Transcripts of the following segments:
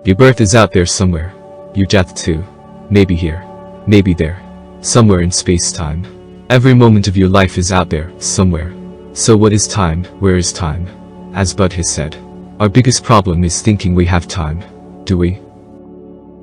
Your birth is out there somewhere. Your death too. Maybe here. Maybe there. Somewhere in space-time. Every moment of your life is out there, somewhere. So what is time? Where is time? As Bud has said, our biggest problem is thinking we have time. Do we?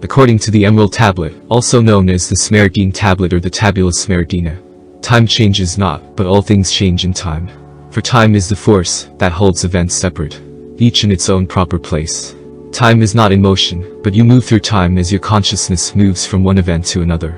According to the Emerald Tablet, also known as the Smeridine Tablet or the Tabula Smeridina, time changes not, but all things change in time. For time is the force that holds events separate, each in its own proper place. Time is not in motion, but you move through time as your consciousness moves from one event to another.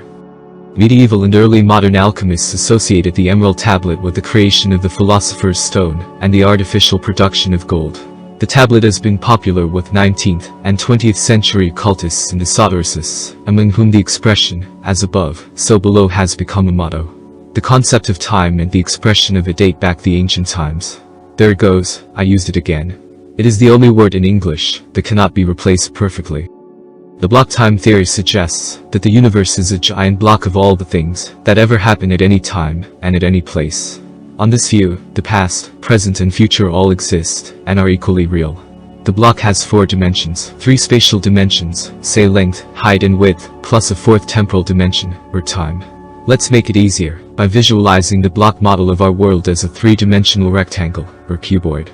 Medieval and early modern alchemists associated the Emerald Tablet with the creation of the Philosopher's Stone and the artificial production of gold. The tablet has been popular with 19th and 20th century occultists and esotericists, among whom the expression, as above, so below has become a motto. The concept of time and the expression of it date back the ancient times. There it goes, I used it again. It is the only word in English that cannot be replaced perfectly. The block time theory suggests that the universe is a giant block of all the things that ever happen at any time and at any place. On this view, the past, present and future all exist and are equally real. The block has 4 dimensions, 3 spatial dimensions, say length, height and width, plus a 4th temporal dimension, or time. Let's make it easier by visualizing the block model of our world as a 3-dimensional rectangle, or cuboid.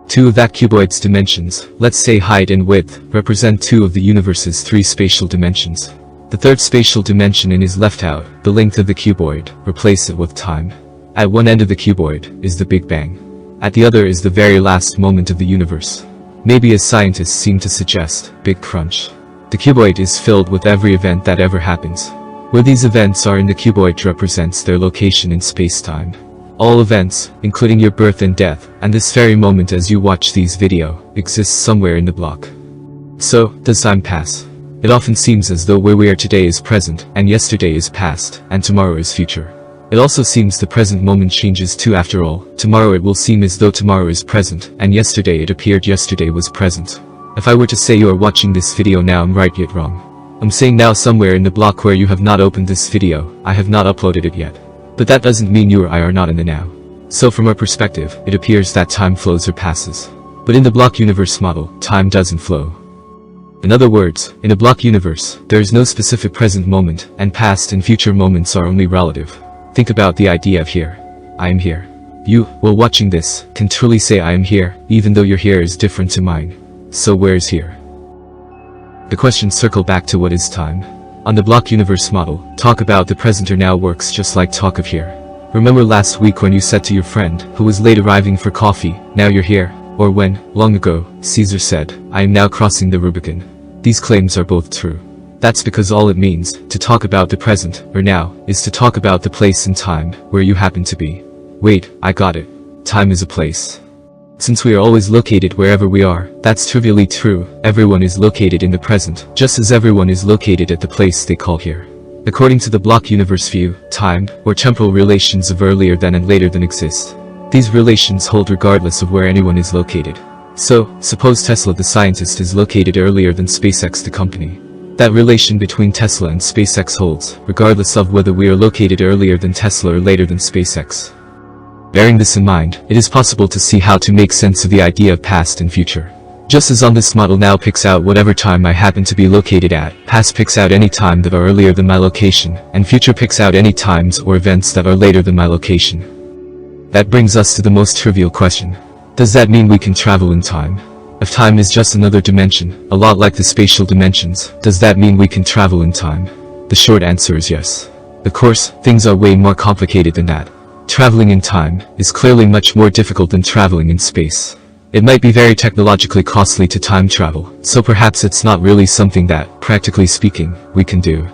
2 of that cuboid's dimensions, let's say height and width, represent 2 of the universe's 3 spatial dimensions. The 3rd spatial dimension is left out, the length of the cuboid, replace it with time. At one end of the cuboid is the Big Bang. At the other is the very last moment of the universe. Maybe as scientists seem to suggest, Big Crunch. The cuboid is filled with every event that ever happens. Where these events are in the cuboid represents their location in space-time. All events, including your birth and death, and this very moment as you watch these video, exists somewhere in the block. So, does time pass? It often seems as though where we are today is present, and yesterday is past, and tomorrow is future. It also seems the present moment changes too after all. Tomorrow it will seem as though tomorrow is present, and yesterday it appeared yesterday was present. If I were to say you are watching this video now, I'm right yet wrong. I'm saying now somewhere in the block where you have not opened this video, I have not uploaded it yet. But that doesn't mean you or I are not in the now. So from our perspective, it appears that time flows or passes. But in the block universe model, time doesn't flow. In other words, in a block universe, there is no specific present moment, and past and future moments are only relative. Think about the idea of here. I am here. You, while watching this, can truly say I am here, even though your here is different to mine. So where is here? The questions circle back to what is time. On the block universe model, talk about the present or now works just like talk of here. Remember last week when you said to your friend, who was late arriving for coffee, now you're here? Or when, long ago, Caesar said, I am now crossing the Rubicon. These claims are both true. That's because all it means, to talk about the present, or now, is to talk about the place and time, where you happen to be. Wait, I got it. Time is a place. Since we are always located wherever we are, that's trivially true. Everyone is located in the present, just as everyone is located at the place they call here. According to the block universe view, time, or temporal relations of earlier than and later than exist. These relations hold regardless of where anyone is located. So, suppose Tesla the scientist is located earlier than SpaceX the company. That relation between Tesla and SpaceX holds, regardless of whether we are located earlier than Tesla or later than SpaceX. Bearing this in mind, it is possible to see how to make sense of the idea of past and future. Just as on this model now picks out whatever time I happen to be located at, past picks out any time that are earlier than my location, and future picks out any times or events that are later than my location. That brings us to the most trivial question. Does that mean we can travel in time? If time is just another dimension, a lot like the spatial dimensions, does that mean we can travel in time? The short answer is yes. Of course, things are way more complicated than that. Traveling in time is clearly much more difficult than traveling in space. It might be very technologically costly to time travel, so perhaps it's not really something that, practically speaking, we can do.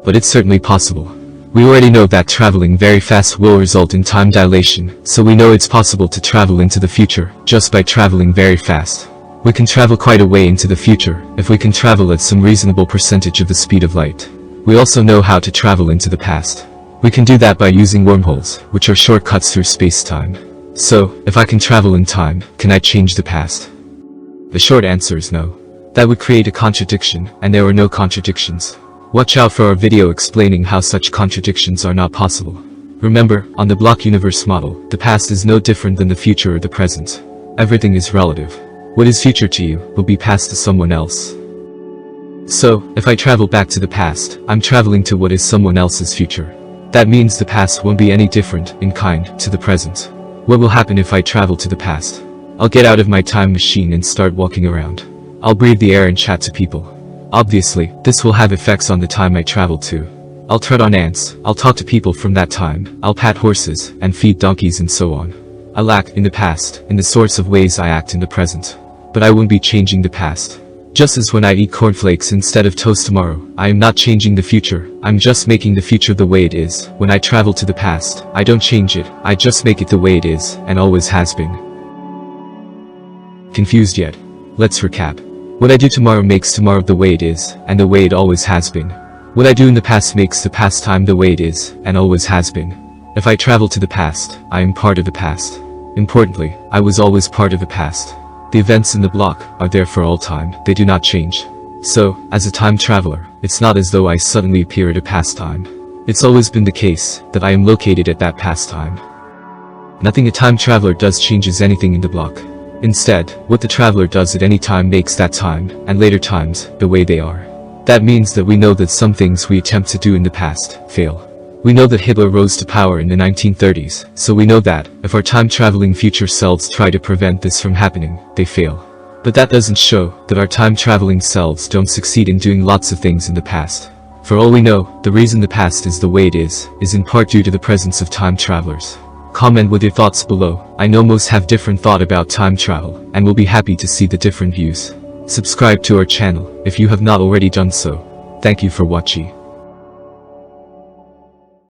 But it's certainly possible. We already know that traveling very fast will result in time dilation, so we know it's possible to travel into the future, just by traveling very fast. We can travel quite a way into the future, if we can travel at some reasonable percentage of the speed of light. We also know how to travel into the past. We can do that by using wormholes, which are shortcuts through space-time. So, if I can travel in time, can I change the past? The short answer is no. That would create a contradiction, and there are no contradictions. Watch out for our video explaining how such contradictions are not possible. Remember, on the block universe model, the past is no different than the future or the present. Everything is relative. What is future to you will be past to someone else. So, if I travel back to the past, I'm traveling to what is someone else's future. That means the past won't be any different in kind to the present. What will happen if I travel to the past? I'll get out of my time machine and start walking around. I'll breathe the air and chat to people. Obviously, this will have effects on the time I travel to. I'll tread on ants, I'll talk to people from that time, I'll pat horses, and feed donkeys and so on. I'll act in the past, in the sorts of ways I act in the present. But I won't be changing the past. Just as when I eat cornflakes instead of toast tomorrow, I am not changing the future, I'm just making the future the way it is. When I travel to the past, I don't change it, I just make it the way it is, and always has been. Confused yet? Let's recap. What I do tomorrow makes tomorrow the way it is, and the way it always has been. What I do in the past makes the past time the way it is, and always has been. If I travel to the past, I am part of the past. Importantly, I was always part of the past. The events in the block are there for all time, they do not change. So, as a time traveler, it's not as though I suddenly appear at a past time. It's always been the case that I am located at that past time. Nothing a time traveler does changes anything in the block. Instead, what the traveler does at any time makes that time, and later times, the way they are. That means that we know that some things we attempt to do in the past fail. We know that Hitler rose to power in the 1930s, so we know that, if our time-traveling future selves try to prevent this from happening, they fail. But that doesn't show that our time-traveling selves don't succeed in doing lots of things in the past. For all we know, the reason the past is the way it is in part due to the presence of time travelers. Comment with your thoughts below. I know most have different thought about time travel, and will be happy to see the different views. Subscribe to our channel, if you have not already done so. Thank you for watching.